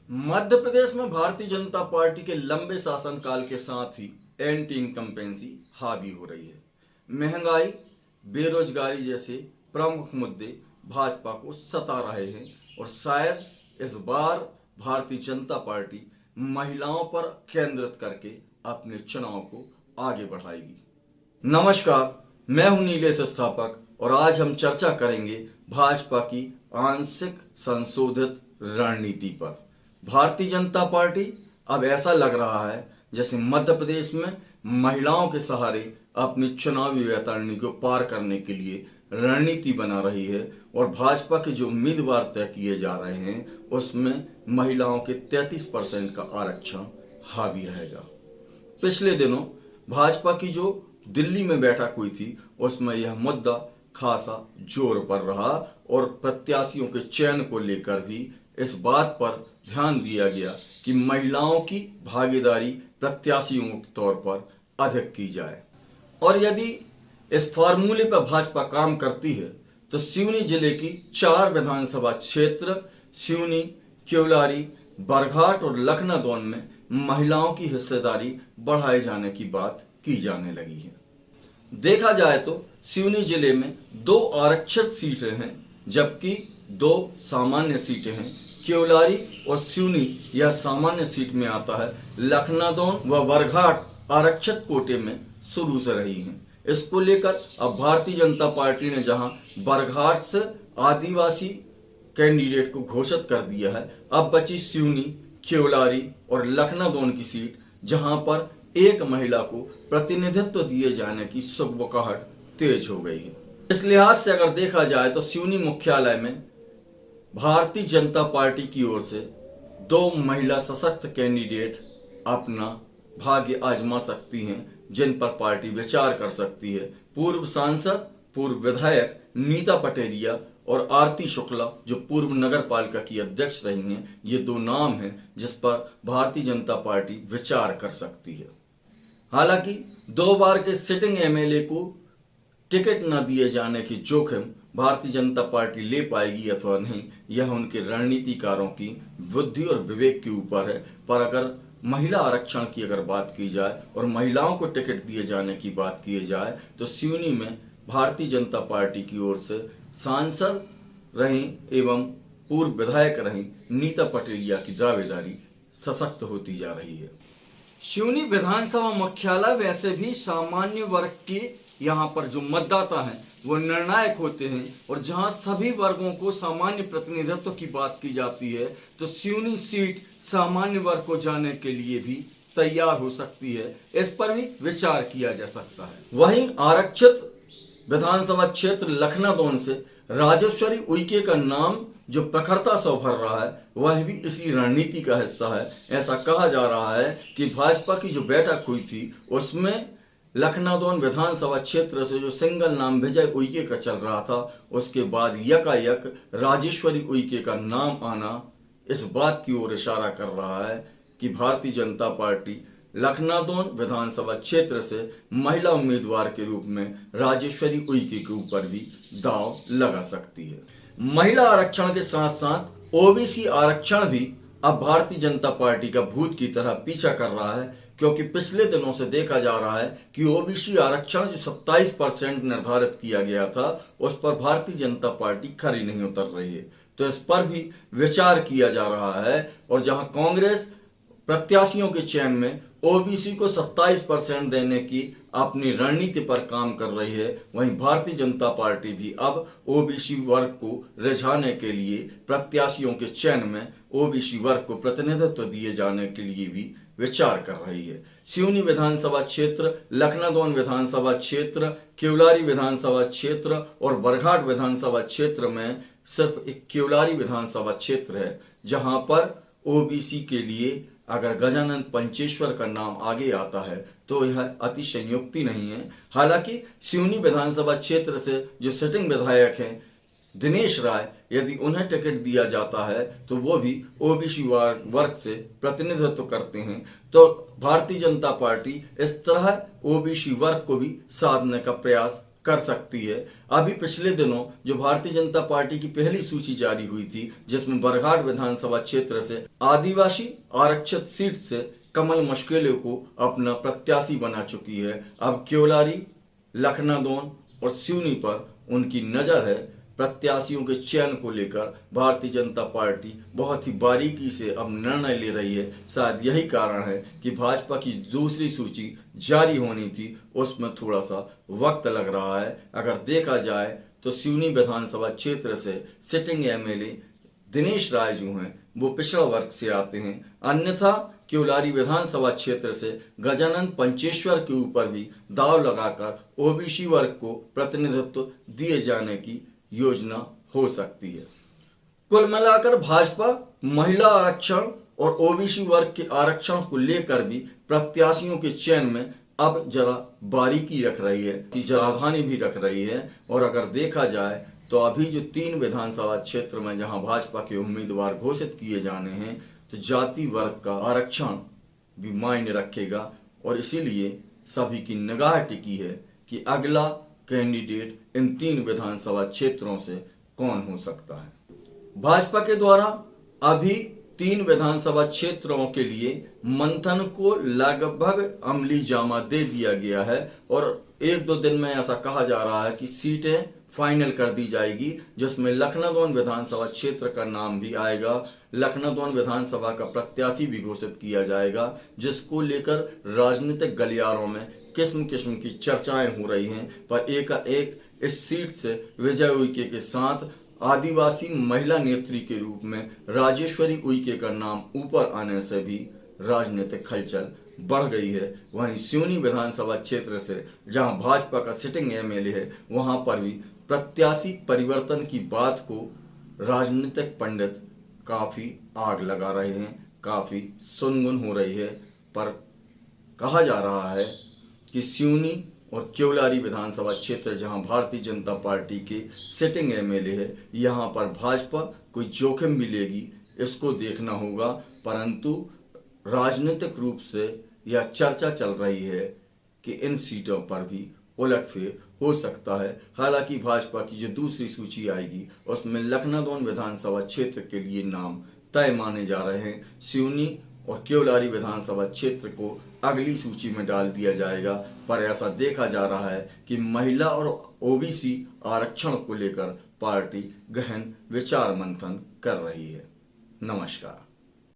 मध्य प्रदेश में भारतीय जनता पार्टी के लंबे शासनकाल के साथ ही एंटी इनकम्पेंसी हावी हो रही है। महंगाई, बेरोजगारी जैसे प्रमुख मुद्दे भाजपा को सता रहे हैं और शायद इस बार भारतीय जनता पार्टी महिलाओं पर केंद्रित करके अपने चुनाव को आगे बढ़ाएगी। नमस्कार, मैं हूं नीलेश स्थापक और आज हम चर्चा करेंगे भाजपा की आंशिक संशोधित रणनीति पर। भारतीय जनता पार्टी अब ऐसा लग रहा है जैसे मध्य प्रदेश में महिलाओं के सहारे अपनी चुनावी वैतरणी को पार करने के लिए रणनीति बना रही है और भाजपा के जो उम्मीदवार तय किए जा रहे हैं उसमें महिलाओं के 33% का आरक्षण हावी रहेगा। पिछले दिनों भाजपा की जो दिल्ली में बैठक हुई थी उसमें यह मुद्दा खासा जोर पर रहा और प्रत्याशियों के चयन को लेकर भी इस बात पर ध्यान दिया गया कि महिलाओं की भागीदारी प्रत्याशियों के तौर पर अधिक की जाए। और यदि इस फार्मूले पर भाजपा काम करती है तो सिवनी जिले की 4 विधानसभा क्षेत्र सिवनी, केवलारी, बरघाट और लखनादौन में महिलाओं की हिस्सेदारी बढ़ाए जाने की बात की जाने लगी है। देखा जाए तो सिवनी जिले में 2 आरक्षित सीटें हैं जबकि 2 सामान्य सीटें हैं। केवलारी और सिवनी यह सामान्य सीट में आता है। लखनादौन व बरघाट आरक्षित कोटे में शुरू से रही हैं। इसको लेकर अब भारतीय जनता पार्टी ने जहां बरघाट से आदिवासी कैंडिडेट को घोषित कर दिया है, अब बची सिवनी, केवलारी और लखनादौन की सीट जहां पर एक महिला को प्रतिनिधित्व दिए जाने की सुगबुगाहट तेज हो गई है। इस लिहाज से अगर देखा जाए तो सिवनी मुख्यालय में भारतीय जनता पार्टी की ओर से 2 महिला सशक्त कैंडिडेट अपना भाग्य आजमा सकती हैं जिन पर पार्टी विचार कर सकती है। पूर्व सांसद, पूर्व विधायक नीता पटेरिया और आरती शुक्ला जो पूर्व नगर पालिका की अध्यक्ष रही हैं, ये 2 नाम हैं जिस पर भारतीय जनता पार्टी विचार कर सकती है। हालांकि 2 बार के सिटिंग एमएलए को टिकट न दिए जाने की जोखिम भारतीय जनता पार्टी ले पाएगी अथवा नहीं, यह उनके रणनीतिकारों की बुद्धि और विवेक के ऊपर है। पर अगर महिला आरक्षण की अगर बात की जाए और महिलाओं को टिकट दिए जाने की बात की जाए तो सिवनी में भारतीय जनता पार्टी की ओर से सांसद रही एवं पूर्व विधायक रही नीता पटेरिया की दावेदारी सशक्त होती जा रही है। सिवनी विधानसभा मुख्यालय वैसे भी सामान्य वर्ग के यहाँ पर जो मतदाता हैं वो निर्णायक होते हैं और जहां सभी वर्गों को सामान्य प्रतिनिधित्व की बात की जाती है तो सिवनी सीट सामान्य वर्ग को जाने के लिए भी तैयार हो सकती है। इस पर भी विचार किया जा सकता है। वहीं आरक्षित विधानसभा क्षेत्र लखनादौन से राजेश्वरी उइके का नाम जो प्रखरता से उभर रहा है वह भी इसी रणनीति का हिस्सा है। ऐसा कहा जा रहा है कि भाजपा की जो बैठक हुई थी उसमें लखनादौन विधानसभा क्षेत्र से जो सिंगल नाम विजय उइके का चल रहा था उसके बाद यकायक राजेश्वरी उइके का नाम आना इस बात की ओर इशारा कर रहा है कि भारतीय जनता पार्टी लखनादौन विधानसभा क्षेत्र से महिला उम्मीदवार के रूप में राजेश्वरी उइके के ऊपर भी दांव लगा सकती है। महिला आरक्षण के साथ साथ ओबीसी आरक्षण भी अब भारतीय जनता पार्टी का भूत की तरह पीछा कर रहा है क्योंकि पिछले दिनों से देखा जा रहा है कि ओबीसी आरक्षण जो 27% निर्धारित किया गया था उस पर भारतीय जनता पार्टी खरी नहीं उतर रही है। तो इस पर भी विचार किया जा रहा है और जहां कांग्रेस प्रत्याशियों के चयन में ओबीसी को 27% देने की अपनी रणनीति पर काम कर रही है, वहीं भारतीय जनता पार्टी भी अब ओबीसी वर्ग को रिझाने के लिए प्रत्याशियों के चयन में ओबीसी वर्ग को प्रतिनिधित्व दिए जाने के लिए भी विचार कर रही है। सिवनी विधानसभा क्षेत्र, लखनादौन विधानसभा क्षेत्र, केवलारी विधानसभा क्षेत्र और बरघाट विधानसभा क्षेत्र में सिर्फ एक केवलारी विधानसभा क्षेत्र है जहां पर ओबीसी के लिए अगर गजानन पंचेश्वर का नाम आगे आता है तो यह अति संयुक्ति नहीं है। हालांकि सिवनी विधानसभा क्षेत्र से जो सिटिंग विधायक हैं दिनेश राय, यदि उन्हें टिकट दिया जाता है तो वो भी ओबीसी वर्ग से प्रतिनिधित्व करते हैं। तो भारतीय जनता पार्टी इस तरह ओबीसी वर्ग को भी साधने का प्रयास कर सकती है। अभी पिछले दिनों जो भारतीय जनता पार्टी की पहली सूची जारी हुई थी जिसमें बरघाट विधानसभा क्षेत्र से आदिवासी आरक्षित सीट से कमल मुश्किलों को अपना प्रत्याशी बना चुकी है। अब क्योलारी, लखनादौन और सिवनी पर उनकी नजर है। प्रत्याशियों के चयन को लेकर भारतीय जनता पार्टी बहुत ही बारीकी से अब निर्णय ले रही है। शायद यही कारण है कि भाजपा की दूसरी सूची जारी होनी थी, उसमें थोड़ा सा वक्त लग रहा है। अगर देखा जाए तो सिवनी विधानसभा क्षेत्र से सिटिंग एमएलए दिनेश राय जो हैं वो पिछड़ा वर्ग से आते हैं। अन्यथा क्योलारी विधानसभा क्षेत्र से गजानंद पंचेश्वर के ऊपर भी दाव लगाकर ओबीसी वर्ग को प्रतिनिधित्व दिए जाने की योजना हो सकती है। कुल मिलाकर भाजपा महिला आरक्षण और ओबीसी वर्ग के आरक्षण को लेकर भी प्रत्याशियों के चयन में अब जरा बारीकी रख रही है, सावधानी भी रख रही है। और अगर देखा जाए तो अभी जो 3 विधानसभा क्षेत्र में जहां भाजपा के उम्मीदवार घोषित किए जाने हैं, तो जाति वर्ग का आरक्षण भी मायने रखेगा। और इसीलिए सभी की निगाह टिकी है कि अगला कैंडिडेट इन 3 विधानसभा क्षेत्रों से कौन हो सकता है। भाजपा के द्वारा अभी 3 विधानसभा क्षेत्रों के लिए मंथन को लगभग अमली जामा दे दिया गया है और 1-2 दिन में ऐसा कहा जा रहा है कि सीटें फाइनल कर दी जाएगी, जिसमें लखनादौन विधानसभा क्षेत्र का नाम भी आएगा। लखनादौन विधानसभा का प्रत्याशी भी घोषित किया जाएगा, जिसको लेकर राजनीतिक गलियारों में किस्म किस्म की चर्चाएं हो रही हैं। पर एक इस सीट से विजय उइके के साथ आदिवासी महिला नेत्री के रूप में राजेश्वरी उइके का नाम ऊपर आने से भी राजनीतिक हलचल बढ़ गई है। वहीं सिवनी विधानसभा क्षेत्र से जहां भाजपा का सिटिंग एमएलए है, वहां पर भी प्रत्याशी परिवर्तन की बात को राजनीतिक पंडित काफी आग लगा रहे हैं, काफी सुनगुन हो रही है। पर कहा जा रहा है कि सिवनी और क्योलारी विधानसभा क्षेत्र जहां भारतीय जनता पार्टी के सिटिंग एमएलए है, यहां पर भाजपा कोई जोखिम भी लेगी, इसको देखना होगा। परंतु राजनीतिक रूप से यह चर्चा चल रही है कि इन सीटों पर भी उलटफेर हो सकता है। हालांकि भाजपा की जो दूसरी सूची आएगी उसमें लखनादौन विधानसभा क्षेत्र के लिए नाम तय माने जा रहे हैं। सिवनी और क्योलारी विधानसभा क्षेत्र को अगली सूची में डाल दिया जाएगा। पर ऐसा देखा जा रहा है कि महिला और ओबीसी आरक्षण को लेकर पार्टी गहन विचार मंथन कर रही है। नमस्कार।